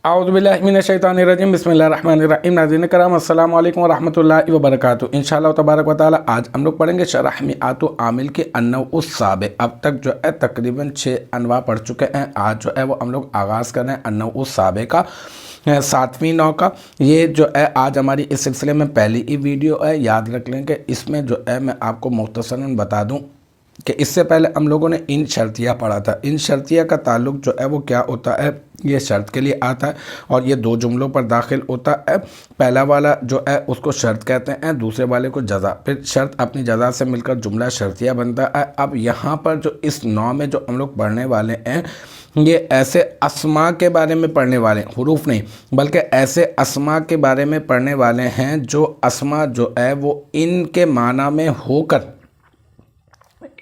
औज़ुबिल्लाहि मिनश्शैतानिर्रजीम बिस्मिल्लाहिर्रहमानिर्रहीम। नाज़रीन करम अस्सलामु अलैकुम वरहमतुल्लाहि वबरकातुहू। इंशाअल्लाह तबारक व तआला आज हम लोग पढ़ेंगे शरह मिआतु आमिल के अन्नउस्साबे। अब तक जो है तकरीबन 6 अनवा पढ़ चुके हैं। आज जो है वो हम लोग आगाज़ कर रहे हैं अन्नउस्साबे का, 7वीं नौ का। ये जो है आज हमारी इस सिलसिले में पहली ही वीडियो है। याद रख लें कि इसमें जो है मैं आपको मुख्तसरन बता दूँ कि इससे पहले हम लोगों ने इन शर्तिया पढ़ा था। इन शर्तिया का ताल्लुक जो है वो क्या होता है, ये शर्त के लिए आता है और ये 2 जुमलों पर दाखिल होता है। पहला वाला जो है उसको शर्त कहते हैं, दूसरे वाले को जज़ा। फिर शर्त अपनी जज़ा से मिलकर जुमला शर्तिया बनता है। अब यहाँ पर जो इस नौ में जो हम लोग पढ़ने वाले हैं, ये ऐसे अस्मा के बारे में पढ़ने वाले, हुरूफ नहीं बल्कि ऐसे अस्मा के बारे में पढ़ने वाले हैं जो अस्मा जो है वो इनके माना में होकर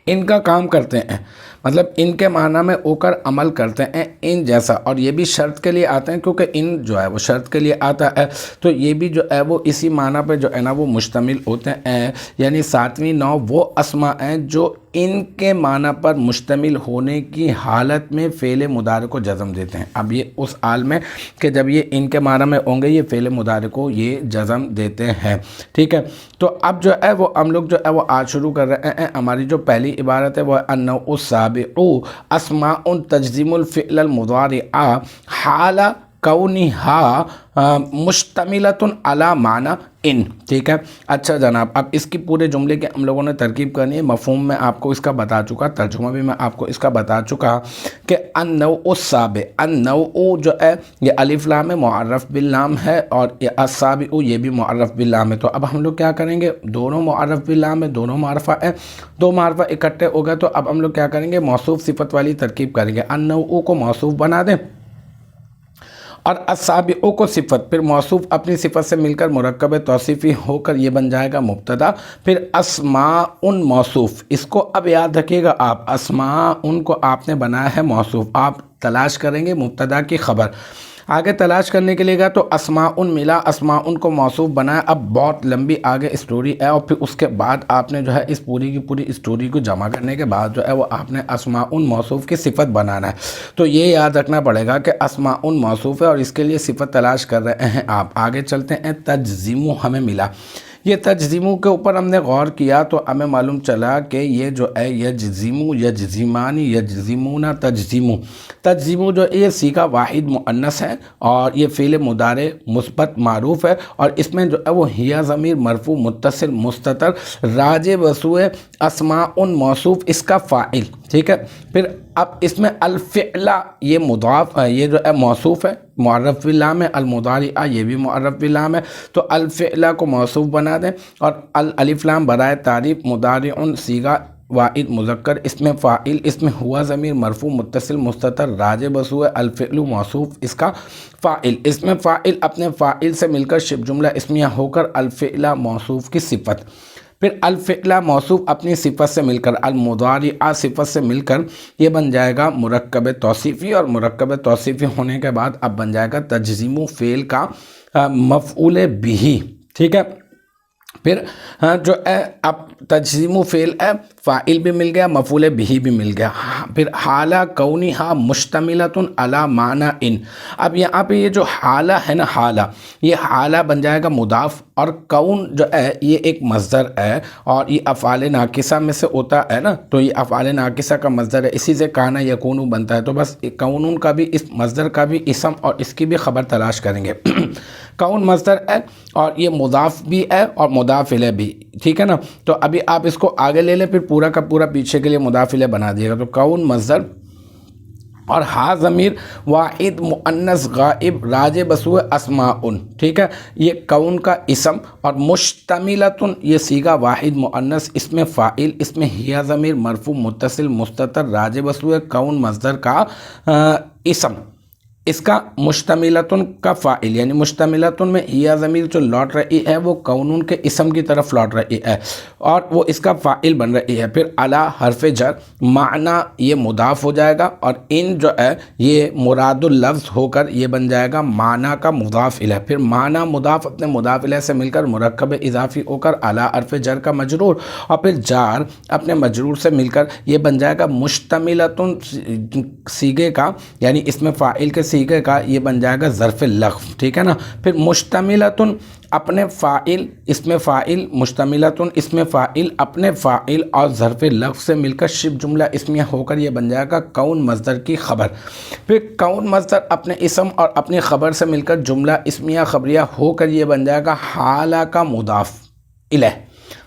इनका काम करते हैं, मतलब इनके माना में होकर अमल करते हैं इन जैसा। और ये भी शर्त के लिए आते हैं क्योंकि इन जो है वो शर्त के लिए आता है, तो ये भी जो है वो इसी माना पे जो है ना वो मुश्तमिल होते हैं। यानी 7वीं नौ वो अस्मा हैं जो इनके माना पर मुश्तमिल होने की हालत में फ़ेल मुदारे को जज़म देते हैं। अब ये उस हाल में कि जब ये इनके माना में होंगे ये फ़ेल मुदारे को ये जज़म देते हैं। ठीक है, तो अब जो है वो हम लोग जो है वो आज शुरू कर रहे हैं। हमारी जो पहली इबारत है वो है अन्नउस्साबिउ अस्माउन तजज़ीमुल फ़िअल मुज़ारिअ हाल कौनिहा मुश्तमिलतुन अला माना इन। ठीक है, अच्छा जनाब, अब इसकी पूरे जुमले के हम लोगों ने तरकीब करनी है। मफ़हूम में आपको इसका बता चुका, तर्जुमा भी मैं आपको इसका बता चुका कि अन्नउस्साबे, अन्नउ जो है ये अलिफ लाम है, मुअर्रफ बिल लाम है, और ये अस्साबिउ ये भी मुअर्रफ बिल लाम है। तो अब हम लोग क्या करेंगे, दोनों मुअर्रफ बिल लाम है, दोनों मारफा है, 2 मारफा इकट्ठे हो गए। तो अब हम लोग क्या करेंगे, मौसूफ सिफत वाली तरकीब करेंगे। अन्नउ को मौसूफ बना दें और अस्साबिउ को सिफत, फिर मौसूफ अपनी सिफत से मिलकर मुरक्कब तौसीफ़ी होकर ये बन जाएगा मुब्तदा। फिर अस्माउन मौसूफ, इसको अब याद रखिएगा आप, अस्माउन को आपने बनाया है मौसूफ। आप तलाश करेंगे मुब्तदा की खबर, आगे तलाश करने के लिए गया तो अस्माउन मिला, अस्माउन को मौसूफ बनाया। अब बहुत लंबी आगे स्टोरी है और फिर उसके बाद आपने जो है इस पूरी की पूरी स्टोरी को जमा करने के बाद जो है वो आपने अस्माउन मौसूफ की सिफत बनाना है। तो ये याद रखना पड़ेगा कि अस्माउन मौसूफ है और इसके लिए सिफत तलाश कर रहे हैं आप। आगे चलते हैं, तजज़ीमु हमें मिला। ये तजज़ीमु के ऊपर हमने गौर किया तो हमें मालूम चला कि ये जो है यजज़ीमु, यजज़ीमानी, यजज़ीमुना, तजज़ीमु। तजज़ीमु जो ये सीगा वाहिद मुअन्नस है और ये फ़ेल मुदारे मुस्बत मारूफ़ है और इसमें जो है वो हिया ज़मीर मरफ़ू मुत्तसिल मुस्ततर राज वसूए अस्माउन मौसूफ इसका फ़ाइल। ठीक है, फिर अब इसमें अल-फ़िअला ये मुदाफ़, ये जो है मौसूफ़ है, मुअर्रफ़ बिल लाम है, अल-मुदारिअ ये भी मुअर्रफ़ बिल लाम है। तो अल-फ़िअला को मौसूफ़ बना दें और अल-अलिफ़ लाम बराए तारीफ़ मुदारिउन सीगा वाहिद मुज़क्कर, इसमें फ़ाइल, इसमें हुआ ज़मीर मरफ़ू मुत्तसिल मुस्ततर राज बसुए अल-फ़िअलु मौसूफ़ इसका फ़ाइल, इसमें फ़ाइल अपने फ़ाइल से मिलकर शिब जुमला इस्मिया होकर अल-फ़िअला मौसूफ़ की सिफ़त। फिर अल-फ़िअला मौसूफ़ अपनी सिफ़त से मिलकर अल-मुदारिअ सिफ़त से मिलकर ये बन जाएगा मुरक्कब तौसीफ़ी और मुरक्कब तौसीफ़ी होने के बाद अब बन जाएगा तजज़ीमु फ़ेल का मफ़ऊल बिही। ठीक है, फिर जो है अब तजज़ीमु फ़ेल है, फ़ाइल भी मिल गया, मफ़ऊल बिही भी मिल गया। फिर हाला कौनिहा मुश्तमिलतुन अला माना इन। अब यहाँ पे ये जो हाला है ना, हाला, ये हाला बन जाएगा मुदाफ़ और कौन जो है ये एक मज़दर है और ये अफ़आल नाकिसा में से होता है ना, तो ये अफ़आल नाकिसा का मज़दर है, इसी से काना यकूनु बनता है। तो बस कौनुन का भी, इस मज़दर का भी इसम और इसकी भी ख़बर तलाश करेंगे। कौन मज़दर है और ये मुदाफ़ भी है और मुदाफ़ इलैह भी। ठीक है ना, तो अभी आप इसको आगे ले लें, फिर पूरा का पूरा पीछे के लिए मुदाफ़ इलैह बना दिएगा। तो कौन मज़दर और हा ज़मीर वाहिद मुअन्नस गाइब राज बसुए अस्माउन। ठीक है, ये कौन का इसम और मुश्तमिलतुन ये सीगा वाहिद मुअन्नस, इसमें फ़ाइल, इसमें हिया ज़मीर मरफ़ू मुत्तसिल मुस्ततर राज बसुए कौन मज़दर का इसम, इसका मुश्तमिलतुन का फ़ाइल, यानी मुश्तमिलतुन में हिया ज़मीर जो लौट रही है वो कौनुन के इसम की तरफ लौट रही है और वो इसका फ़ाइल बन रही है। फिर अला हरफ जर, माना ये मुदाफ़ हो जाएगा और इन जो है ये मुरादुल लफ्ज़ होकर ये बन जाएगा माना का मुदाफ़ इलैह। फिर माना मुदाफ़ अपने मुदाफ़ इलैह से मिलकर मुरक्कब इज़ाफ़ी होकर अला हरफ जर का मजरूर और फिर जार अपने मजरूर से मिलकर ये बन जाएगा मुश्तमिलतुन सीगे का, यानी इसमें फ़ाइल के سیغے کا یہ بن جائے گا ظرف لغو، ٹھیک ہے نا۔ پھر مشتملتن اپنے فاعل، اسم فاعل، مشتملتن اسم فاعل، اپنے فاعل اور ظرف لغو سے مل کر شبہ جملہ اسمیہ ہو کر یہ بن جائے گا کون مصدر کی خبر۔ پھر کون مصدر اپنے اسم اور اپنی خبر سے مل کر جملہ اسمیہ خبریہ ہو کر یہ بن جائے گا حالہ کا مضاف الیہ۔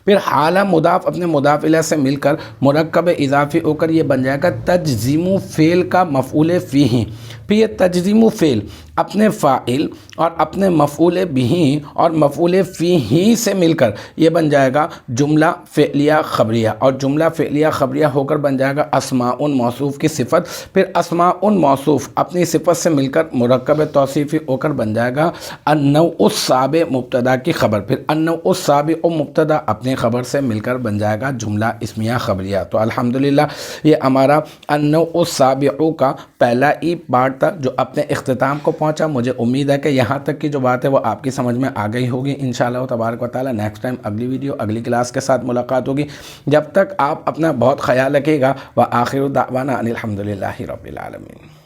پھر حالہ مضاف اپنے مضاف الیہ سے مل کر مرکب اضافی ہو کر یہ بن جائے گا تجزیم فعل کا مفعول فیہ۔ پھر یہ تجزیم فعل اپنے فاعل اور اپنے مفعول بہ اور مفعول فیہ سے مل کر یہ بن جائے گا جملہ فعلیہ خبریہ، اور جملہ فعلیہ خبریہ ہو کر بن جائے گا اسماء موصوف کی صفت۔ پھر اسماء موصوف اپنی صفت سے مل کر مرکب توصیفی ہو کر بن جائے گا النوع السابع مبتدا کی خبر۔ پھر النوع السابع مبتدا اپنی خبر سے مل کر بن جائے گا جملہ اسمیہ خبریہ۔ تو الحمدللہ یہ ہمارا النوع السابع کا پہلا ہی پارٹ تھا جو اپنے اختتام کو پہنچا۔ مجھے امید ہے کہ یہاں تک کی جو بات ہے وہ آپ کی سمجھ میں آ گئی ہوگی انشاءاللہ تبارک و تعالی۔ نیکسٹ ٹائم اگلی ویڈیو اگلی کلاس کے ساتھ ملاقات ہوگی، جب تک آپ اپنا بہت خیال رکھیے گا۔ وآخر دعوانا ان الحمدللہ رب العالمین۔